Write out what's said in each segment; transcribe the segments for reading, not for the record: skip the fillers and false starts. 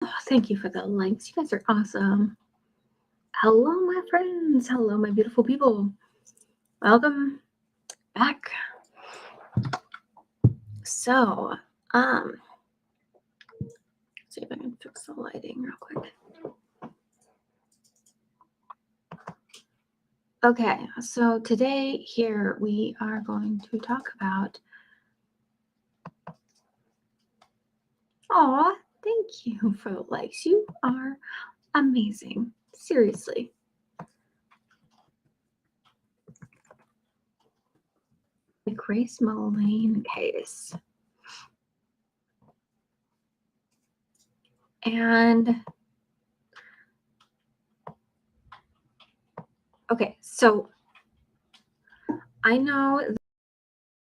Oh, thank you for the likes. You guys are awesome. Hello, my friends. Hello, my beautiful people. Welcome back. So, see if I can fix the lighting real quick. Okay, so today here we are going to talk about. Aw, thank you for the likes. You are amazing. Seriously. The Grace Millane case. And okay, so I know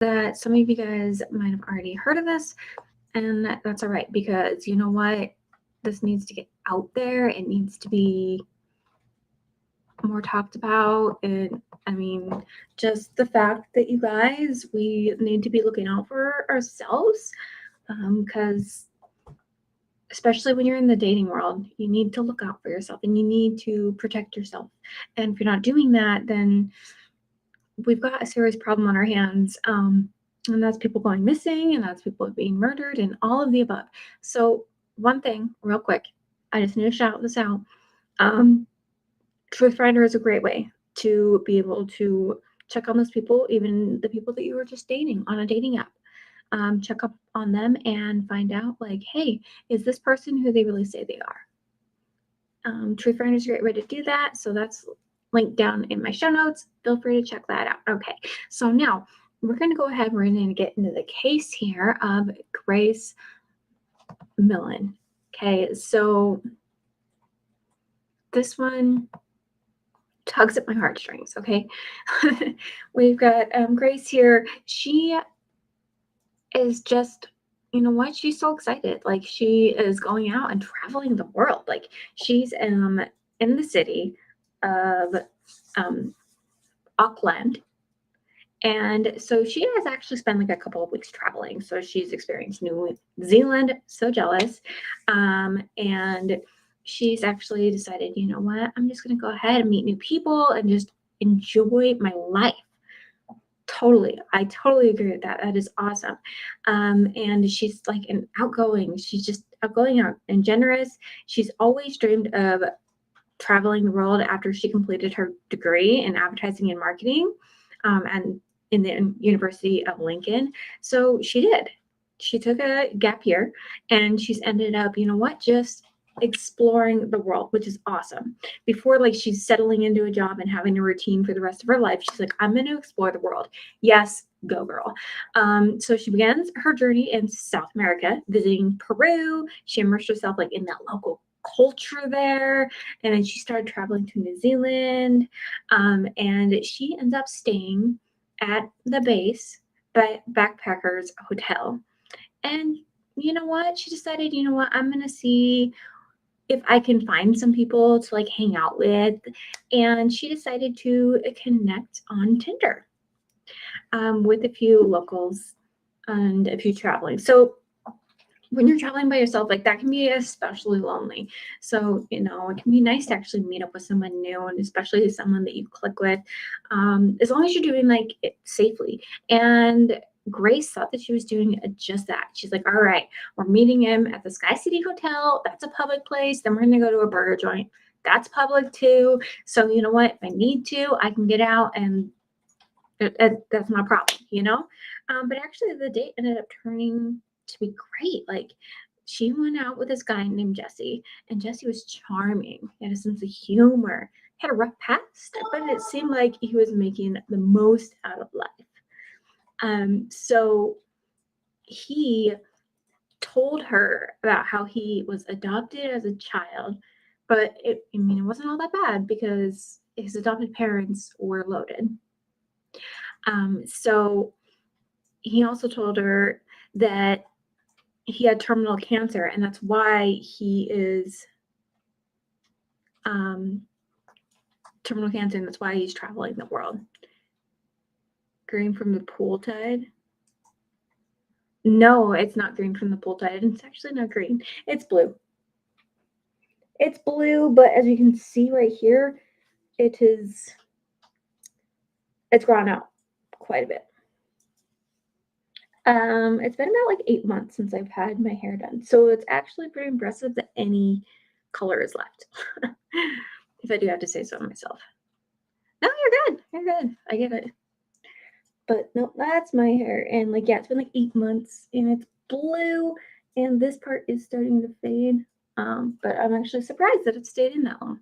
that some of you guys might have already heard of this, and that's all right, because you know what? This needs to get out there. It needs to be more talked about. And I mean, just the fact that you guys, we need to be looking out for ourselves, because especially when you're in the dating world, you need to look out for yourself and you need to protect yourself. And if you're not doing that, then we've got a serious problem on our hands. And that's people going missing, and that's people being murdered, and all of the above. So, one thing, real quick, I just need to shout this out. Truth Finder is a great way to be able to check on those people, even the people that you were just dating on a dating app. Check up on them and find out, like, hey, is this person who they really say they are? Truth Finder is a great way to do that. So that's linked down in my show notes. Feel free to check that out. Okay, so now we're going to go ahead and we're going to get into the case here of Grace Millane. Okay, so this one tugs at my heartstrings. Okay, we've got Grace here. She is just, you know what? She's so excited. Like, she is going out and traveling the world. Like, she's in the city of Auckland. And so she has actually spent like a couple of weeks traveling. So she's experienced New Zealand, so jealous. And she's actually decided, you know what? I'm just going to go ahead and meet new people and just enjoy my life. Totally. I totally agree with that. That is awesome. And she's like an outgoing. She's just outgoing and generous. She's always dreamed of traveling the world after she completed her degree in advertising and marketing, and in the University of Lincoln. So she did. She took a gap year and she's ended up, you know what, just exploring the world, which is awesome. Before, like, she's settling into a job and having a routine for the rest of her life, she's like, I'm going to explore the world. Yes, go girl. So she begins her journey in South America, visiting Peru. She immersed herself like in that local culture there, and then she started traveling to New Zealand, and she ends up staying at the base by Backpackers Hotel. And you know what? She decided, you know what? I'm going to see if I can find some people to like hang out with. And she decided to connect on Tinder, with a few locals and a few traveling. So when you're traveling by yourself, like, that can be especially lonely. So, you know, it can be nice to actually meet up with someone new, and especially someone that you click with, as long as you're doing like it safely. And Grace thought that she was doing just that. She's like, all right, we're meeting him at the Sky City Hotel. That's a public place. Then we're going to go to a burger joint. That's public too. So, you know what? If I need to, I can get out, and that's my problem, you know? But actually, the date ended up turning to be great. Like, she went out with this guy named Jesse, and Jesse was charming. He had a sense of humor, had a rough past, but it seemed like he was making the most out of life. So he told her about how he was adopted as a child, but I mean, it wasn't all that bad because his adopted parents were loaded. So he also told her that he had terminal cancer, and that's why he is terminal cancer, and that's why he's traveling the world. Green from the pool tide. No, it's not green from the pool tide. It's actually not green. It's blue. It's blue, but as you can see right here, it's grown out quite a bit. It's been about like 8 months since I've had my hair done. So it's actually pretty impressive that any color is left. If I do have to say so myself. No, you're good. You're good. I get it. But no, that's my hair. And like, yeah, it's been like 8 months and it's blue and this part is starting to fade. But I'm actually surprised that it stayed in that long.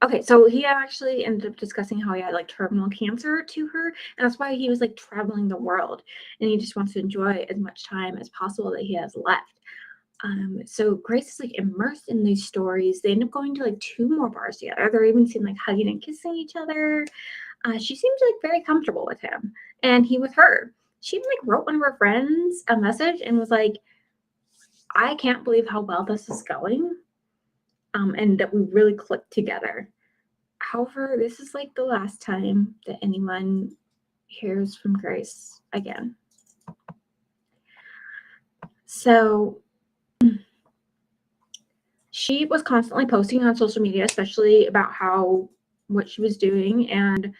Okay, so he actually ended up discussing how he had like terminal cancer to her, and that's why he was like traveling the world, and he just wants to enjoy as much time as possible that he has left. So Grace is like immersed in these stories. They end up going to like 2 more bars together. They're even seen like hugging and kissing each other. She seems like very comfortable with him, and he with her. She even like wrote one of her friends a message and was like, "I can't believe how well this is going." And that we really clicked together. However, this is like the last time that anyone hears from Grace again. So she was constantly posting on social media, especially about what she was doing, and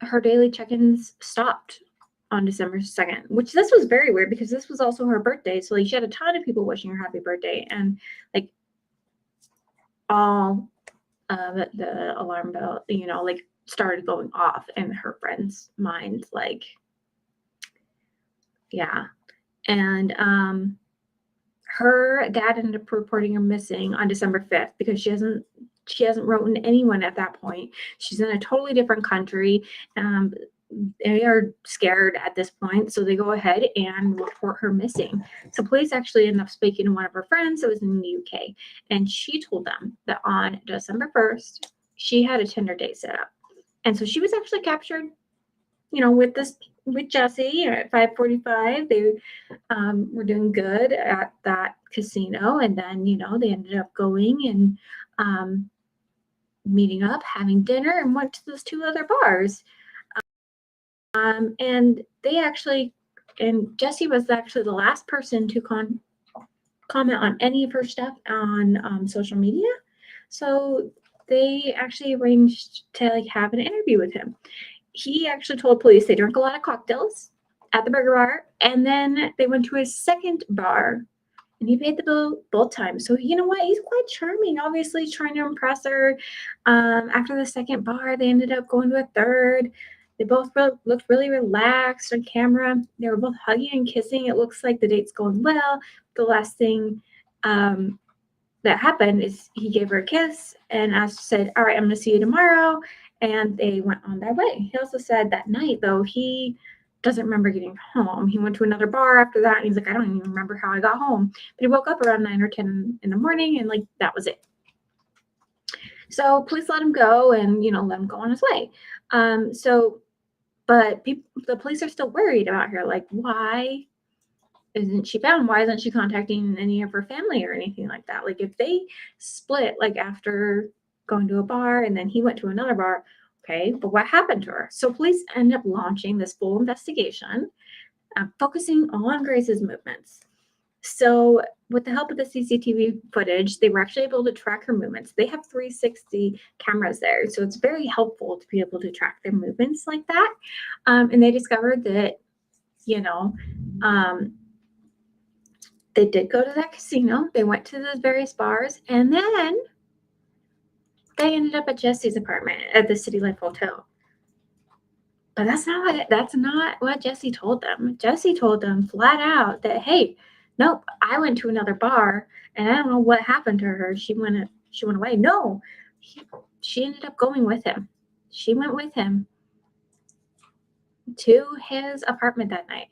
her daily check-ins stopped on December 2nd, which this was very weird because this was also her birthday. So like she had a ton of people wishing her happy birthday, and like all the alarm bell, like started going off in her friends' minds, like, yeah. And her dad ended up reporting her missing on December 5th because she hasn't written anyone at that point. She's in a totally different country. They are scared at this point, so they go ahead and report her missing. So police actually ended up speaking to one of her friends that was in the UK, and she told them that on December 1st, she had a Tinder date set up. And so she was actually captured, with Jesse at 5:45. They were doing good at that casino, and then they ended up going and meeting up, having dinner, and went to those 2 other bars. And Jesse was actually the last person to comment on any of her stuff on social media. So they actually arranged to like have an interview with him. He actually told police they drank a lot of cocktails at the burger bar, and then they went to his second bar, and he paid the bill both times. So you know what? He's quite charming, obviously trying to impress her. After the second bar, they ended up going to a third. They both looked really relaxed on camera. They were both hugging and kissing. It looks like the date's going well. The last thing that happened is he gave her a kiss and said, "All right, I'm going to see you tomorrow." And they went on their way. He also said that night, though, he doesn't remember getting home. He went to another bar after that, and he's like, "I don't even remember how I got home." But he woke up around 9 or 10 in the morning, and like that was it. So police let him go, and let him go on his way. But the police are still worried about her. Like, why isn't she found? Why isn't she contacting any of her family or anything like that? Like, if they split, like after going to a bar and then he went to another bar, okay, but what happened to her? So police end up launching this full investigation, focusing on Grace's movements. So with the help of the CCTV footage, they were actually able to track her movements. They have 360 cameras there, so it's very helpful to be able to track their movements like that. And they discovered that, they did go to that casino. They went to those various bars, and then they ended up at Jesse's apartment at the City Life Hotel. But that's not what Jesse told them. Jesse told them flat out that, hey, nope, I went to another bar, and I don't know what happened to her. She went away. No, she ended up going with him. She went with him to his apartment that night.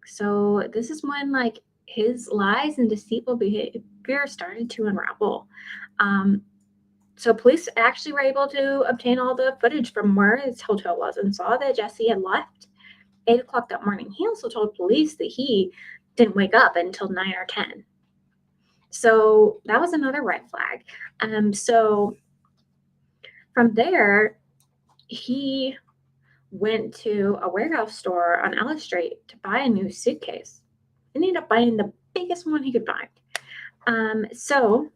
So this is when like his lies and deceitful behavior started to unravel. So police actually were able to obtain all the footage from where his hotel was and saw that Jesse had left 8 o'clock that morning. He also told police that he didn't wake up until 9 or 10. So that was another red flag. So from there, he went to a warehouse store on Ellis Street to buy a new suitcase. and he ended up buying the biggest one he could find. So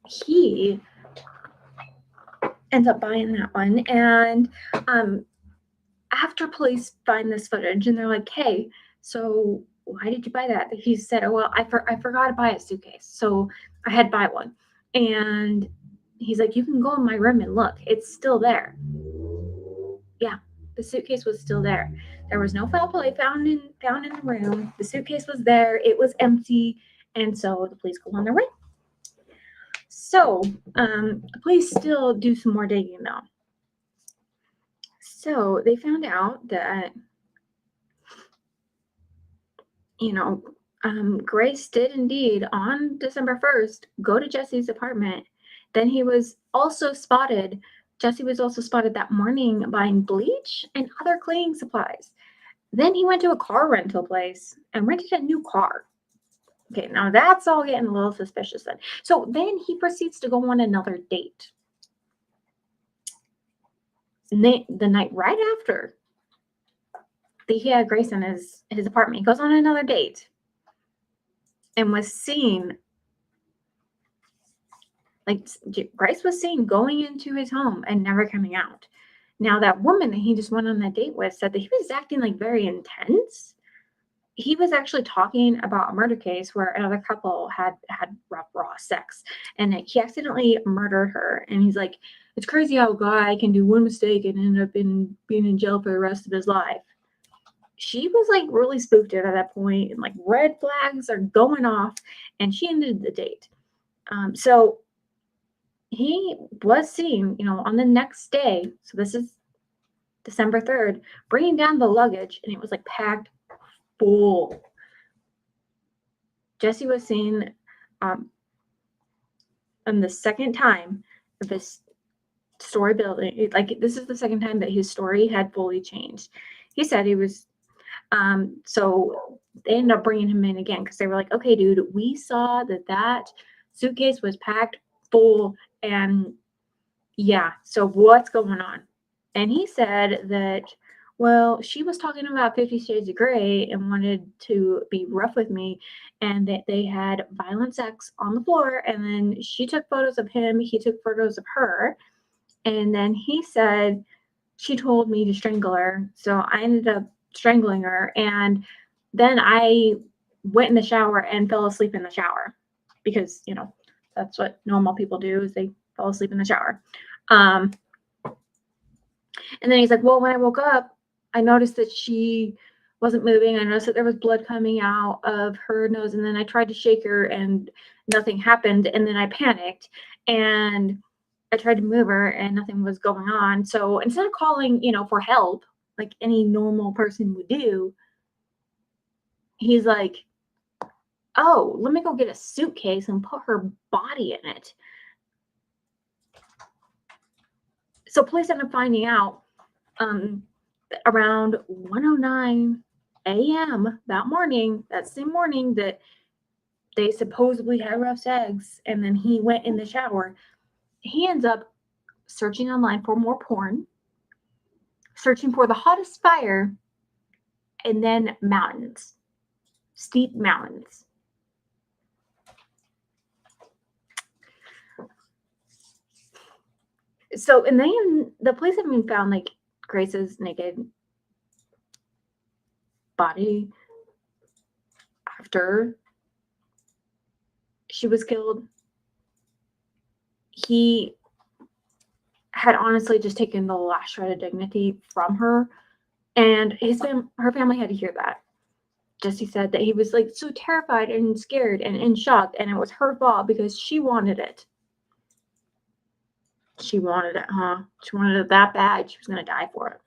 he ends up buying that one, and after police find this footage and they're like, hey, so why did you buy that? He said, oh, well, I forgot to buy a suitcase, so I had to buy one. And he's like, you can go in my room and look, it's still there. Yeah, the suitcase was still there. There was no foul play found in the room. The suitcase was there, it was empty, and so the police go on their way. So the police still do some more digging though. So they found out that, Grace did indeed on December 1st go to Jesse's apartment. Then Jesse was also spotted that morning buying bleach and other cleaning supplies. Then he went to a car rental place and rented a new car. Okay, now that's all getting a little suspicious then. So then he proceeds to go on another date. The night right after he had Grace in his apartment, he goes on another date and was seen, like, Grace was seen going into his home and never coming out. Now, that woman that he just went on that date with said that he was acting like very intense. He was actually talking about a murder case where another couple had raw sex, and he accidentally murdered her. And he's like, it's crazy how a guy can do one mistake and end up being in jail for the rest of his life. She was like really spooked out at that point, and like red flags are going off, and she ended the date. So he was seen, on the next day. So this is December 3rd, bringing down the luggage, and it was like packed full. Jesse was seen on the second time of his story building. Like, this is the second time that his story had fully changed. He said he was, so they ended up bringing him in again because they were like, okay, dude, we saw that suitcase was packed full, and yeah, so what's going on? And he said that, well, she was talking about 50 Shades of Grey and wanted to be rough with me, and that they had violent sex on the floor, and then she took photos of him, he took photos of her, and then he said she told me to strangle her, so I ended up strangling her, and then I went in the shower and fell asleep in the shower because, that's what normal people do, is they fall asleep in the shower. And then he's like, well, when I woke up, I noticed that she wasn't moving. I noticed that there was blood coming out of her nose. And then I tried to shake her and nothing happened. And then I panicked and I tried to move her and nothing was going on. So instead of calling, for help, like any normal person would do, he's like, oh, let me go get a suitcase and put her body in it. So police ended up finding out around 1:09 a.m. that same morning, that they supposedly had rough sex, and then he went in the shower. He ends up searching online for more porn, searching for the hottest fire, and then mountains, steep mountains. So, and then the police have even found like Grace's naked body after she was killed. He had honestly just taken the last shred of dignity from her, and her family had to hear that. Jesse said that he was like so terrified and scared and in shock, and it was her fault because she wanted it. She wanted it, huh? She wanted it that bad. She was gonna die for it.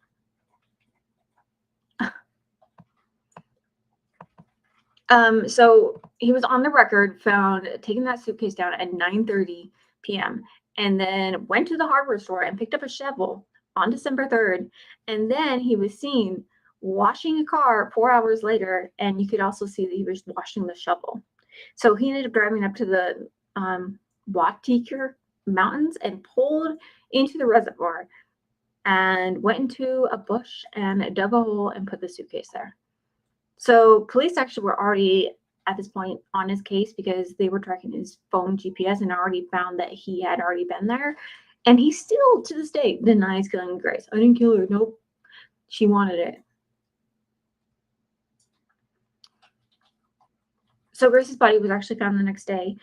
So he was on the record found taking that suitcase down at 9:30 p.m. and then went to the hardware store and picked up a shovel on December 3rd. And then he was seen washing a car 4 hours later, and you could also see that he was washing the shovel. So he ended up driving up to the Watikir Mountains and pulled into the reservoir and went into a bush and dug a hole and put the suitcase there. So police actually were already at this point on his case because they were tracking his phone GPS and already found that he had already been there. And he still, to this day, denies killing Grace. I didn't kill her. Nope. She wanted it. So Grace's body was actually found the next day.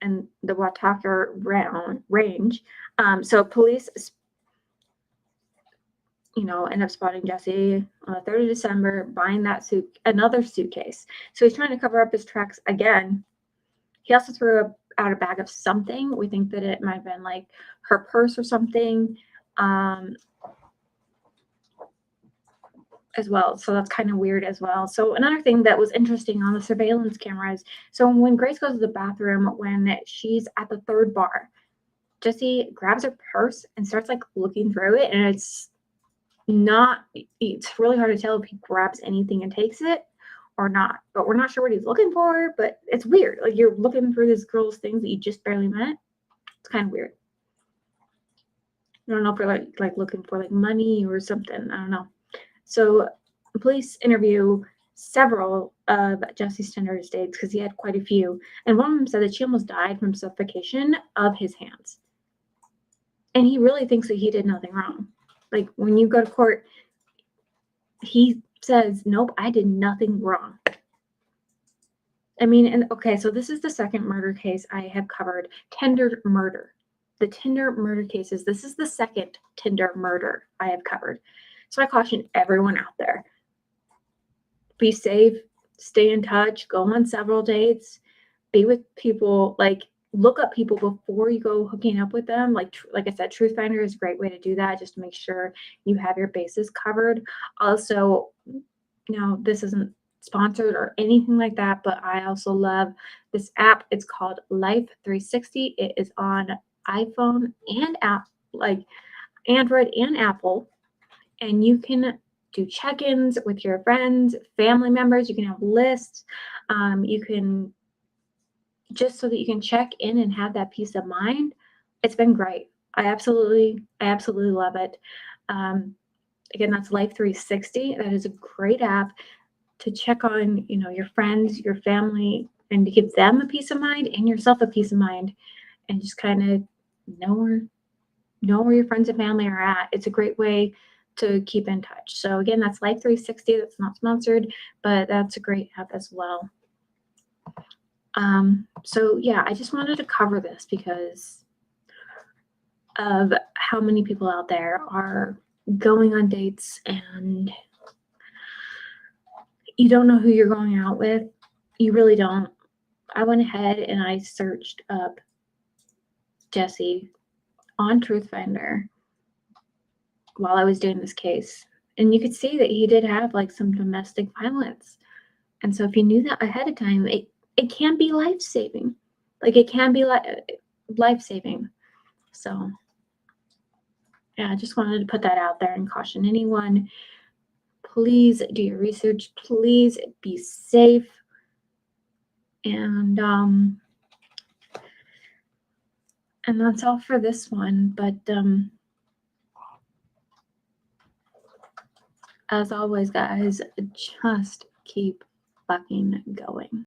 In the Wataka range. So police, end up spotting Jesse on the 3rd of December buying another suitcase. So he's trying to cover up his tracks again. He also threw out a bag of something. We think that it might have been like her purse or something. As well. So that's kind of weird as well. So another thing that was interesting on the surveillance cameras. So when Grace goes to the bathroom, when she's at the 3rd bar, Jesse grabs her purse and starts like looking through it. And it's really hard to tell if he grabs anything and takes it or not. But we're not sure what he's looking for, but it's weird. Like you're looking through this girl's things that you just barely met. It's kind of weird. I don't know if we're like looking for like money or something. I don't know. So police interview several of Jesse's tender states because he had quite a few. And one of them said that she almost died from suffocation of his hands. And he really thinks that he did nothing wrong. Like when you go to court, he says, nope, I did nothing wrong. I mean, and okay, so this is the second murder case I have covered. Tinder murder. The Tinder murder cases. This is the second Tinder murder I have covered. So I caution everyone out there. Be safe, stay in touch, go on several dates, be with people, like look up people before you go hooking up with them. Like I said, Truth Finder is a great way to do that, just to make sure you have your bases covered. Also, this isn't sponsored or anything like that, but I also love this app. It's called Life 360. It is on iPhone and like Android and Apple, and you can do check-ins with your friends, family members. You can have lists. You can just so that you can check in and have that peace of mind. It's been great. I absolutely love it. Again, that's Life 360. That is a great app to check on, your friends, your family, and to give them a peace of mind and yourself a peace of mind, and just kind of know where your friends and family are at. It's a great way to keep in touch. So again, that's Life 360. That's not sponsored, but that's a great app as well. So yeah, I just wanted to cover this because of how many people out there are going on dates and you don't know who you're going out with. You really don't. I went ahead and I searched up Jesse on Truth Finder while I was doing this case. And you could see that he did have like some domestic violence. And so if you knew that ahead of time, it can be life-saving. Like it can be life-saving. So yeah, I just wanted to put that out there and caution anyone. Please do your research. Please be safe. And that's all for this one. But as always, guys, just keep fucking going.